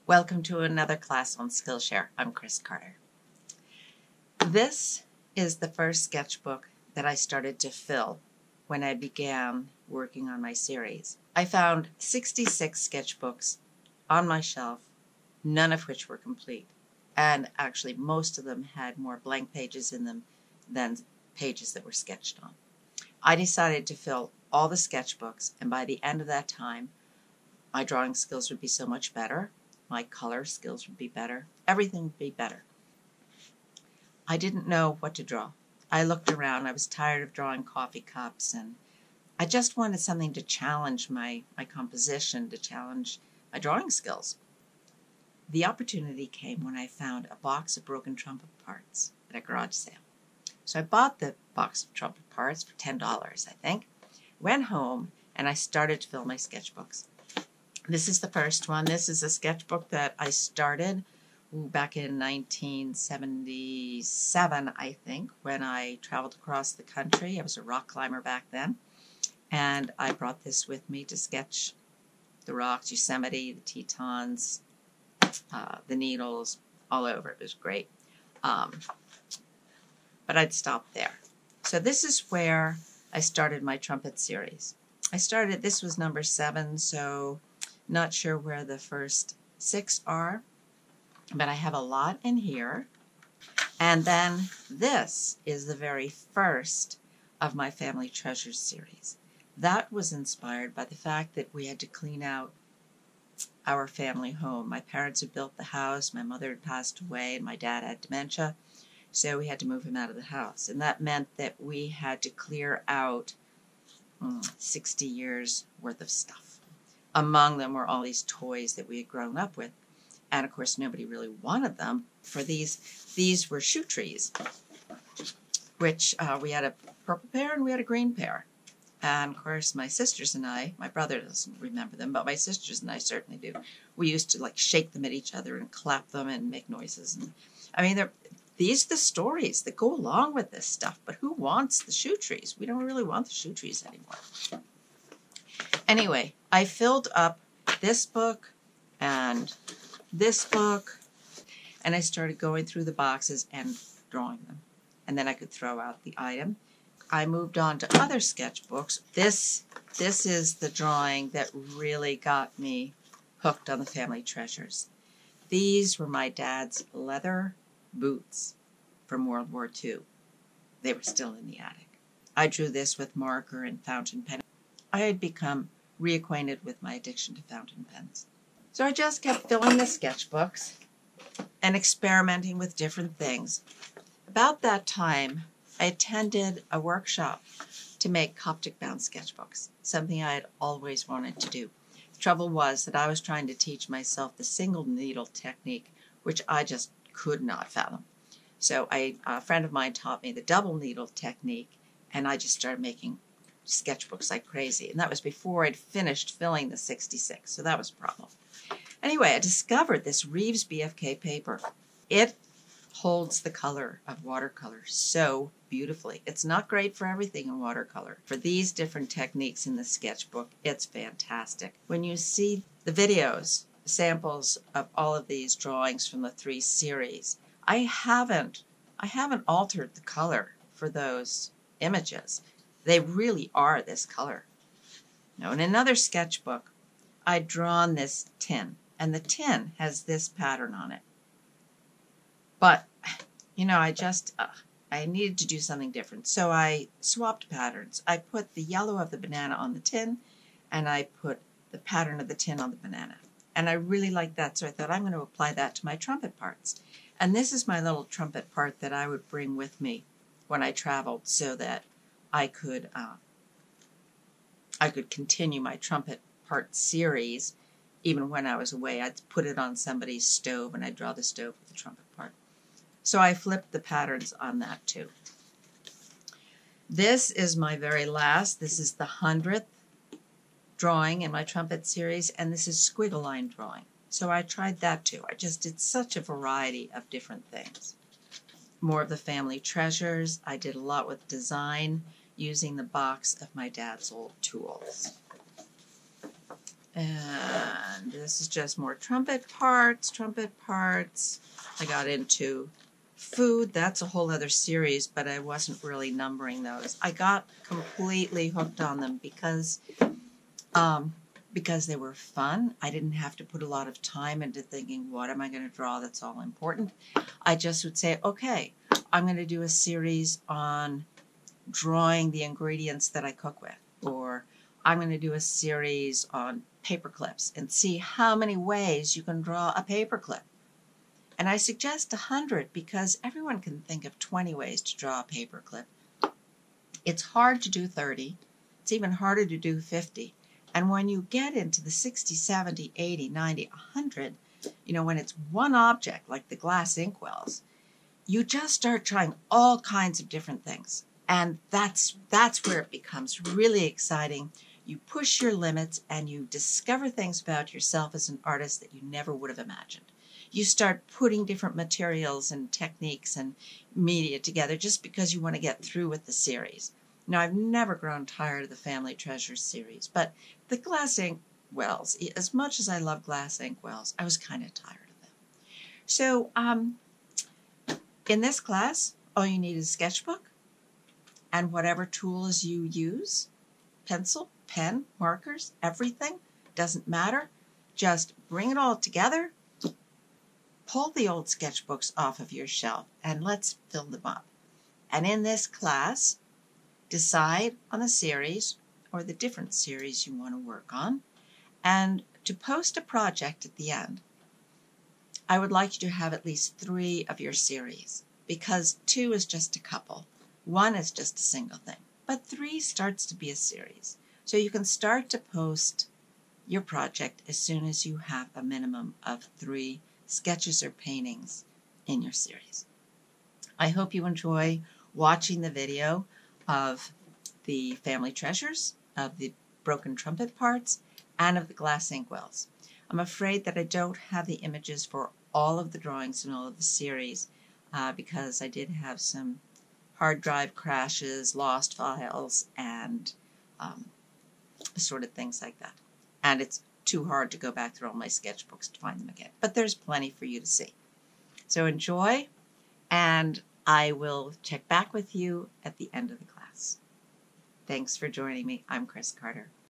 Welcome to another class on Skillshare. I'm Chris Carter. This is the first sketchbook that I started to fill when I began working on my series. I found 66 sketchbooks on my shelf, none of which were complete. And actually most of them had more blank pages in them than pages that were sketched on. I decided to fill all the sketchbooks, and by the end of that time, my drawing skills would be so much better. My color skills would be better. Everything would be better. I didn't know what to draw. I looked around. I was tired of drawing coffee cups, and I just wanted something to challenge my composition, to challenge my drawing skills. The opportunity came when I found a box of broken trumpet parts at a garage sale. So I bought the box of trumpet parts for $10, I think. Went home, and I started to fill my sketchbooks. This is the first one. This is a sketchbook that I started back in 1977, I think, when I traveled across the country. I was a rock climber back then, and I brought this with me to sketch the rocks, Yosemite, the Tetons, the Needles, all over. It was great. But I'd stop there. So this is where I started my trumpet series. This was number 7, so not sure where the first 6 are, but I have a lot in here. And then this is the very first of my Family Treasures series. That was inspired by the fact that we had to clean out our family home. My parents had built the house, my mother had passed away, and my dad had dementia, so we had to move him out of the house. And that meant that we had to clear out 60 years worth of stuff. Among them were all these toys that we had grown up with. And of course, nobody really wanted them. For these were shoe trees, which we had a purple pair and we had a green pair. And of course, my sisters and I, my brother doesn't remember them, but my sisters and I certainly do. We used to like shake them at each other and clap them and make noises. And I mean, these are the stories that go along with this stuff. But who wants the shoe trees? We don't really want the shoe trees anymore. Anyway, I filled up this book and this book, and I started going through the boxes and drawing them. And then I could throw out the item. I moved on to other sketchbooks. This is the drawing that really got me hooked on the Family Treasures. These were my dad's leather boots from World War II. They were still in the attic. I drew this with marker and fountain pen. I had become reacquainted with my addiction to fountain pens. So I just kept filling the sketchbooks and experimenting with different things. About that time, I attended a workshop to make Coptic-bound sketchbooks, something I had always wanted to do. The trouble was that I was trying to teach myself the single needle technique, which I just could not fathom. So a friend of mine taught me the double needle technique, and I just started making sketchbooks like crazy. And that was before I'd finished filling the 66, so that was a problem. Anyway, I discovered this Reeves BFK paper. It holds the color of watercolor so beautifully. It's not great for everything in watercolor. For these different techniques in the sketchbook, it's fantastic. When you see the videos, samples of all of these drawings from the 3 series, I haven't altered the color for those images. They really are this color. Now, in another sketchbook, I'd drawn this tin, and the tin has this pattern on it. But, you know, I needed to do something different, so I swapped patterns. I put the yellow of the banana on the tin, and I put the pattern of the tin on the banana. And I really liked that, so I thought I'm going to apply that to my trumpet parts. And this is my little trumpet part that I would bring with me when I traveled so that I could continue my trumpet part series even when I was away. I'd put it on somebody's stove and I'd draw the stove with the trumpet part. So I flipped the patterns on that too. This is my very last. This is the 100th drawing in my trumpet series, and this is squiggle line drawing. So I tried that too. I just did such a variety of different things. More of the Family Treasures. I did a lot with design using the box of my dad's old tools. And this is just more trumpet parts. I got into food. That's a whole other series, but I wasn't really numbering those. I got completely hooked on them because they were fun. I didn't have to put a lot of time into thinking, what am I going to draw that's all important? I just would say, okay, I'm going to do a series on drawing the ingredients that I cook with, or I'm going to do a series on paper clips and see how many ways you can draw a paper clip. And I suggest 100 because everyone can think of 20 ways to draw a paper clip. It's hard to do 30. It's even harder to do 50. And when you get into the 60, 70, 80, 90, 100, when it's one object like the glass inkwells, you just start trying all kinds of different things. And that's where it becomes really exciting. You push your limits and you discover things about yourself as an artist that you never would have imagined. You start putting different materials and techniques and media together just because you want to get through with the series. Now, I've never grown tired of the Family Treasures series, but the glass ink wells, as much as I love glass ink wells, I was kind of tired of them. So in this class, all you need is a sketchbook and whatever tools you use, pencil, pen, markers, everything, doesn't matter. Just bring it all together, pull the old sketchbooks off of your shelf, and let's fill them up. And in this class, decide on the series or the different series you want to work on, and to post a project at the end, I would like you to have at least 3 of your series, because 2 is just a couple, 1 is just a single thing, but 3 starts to be a series. So you can start to post your project as soon as you have a minimum of 3 sketches or paintings in your series. I hope you enjoy watching the video of the Family Treasures, of the broken trumpet parts, and of the glass inkwells. I'm afraid that I don't have the images for all of the drawings in all of the series because I did have some hard drive crashes, lost files, and assorted things like that. And it's too hard to go back through all my sketchbooks to find them again. But there's plenty for you to see. So enjoy, and I will check back with you at the end of the class. Thanks for joining me. I'm Chris Carter.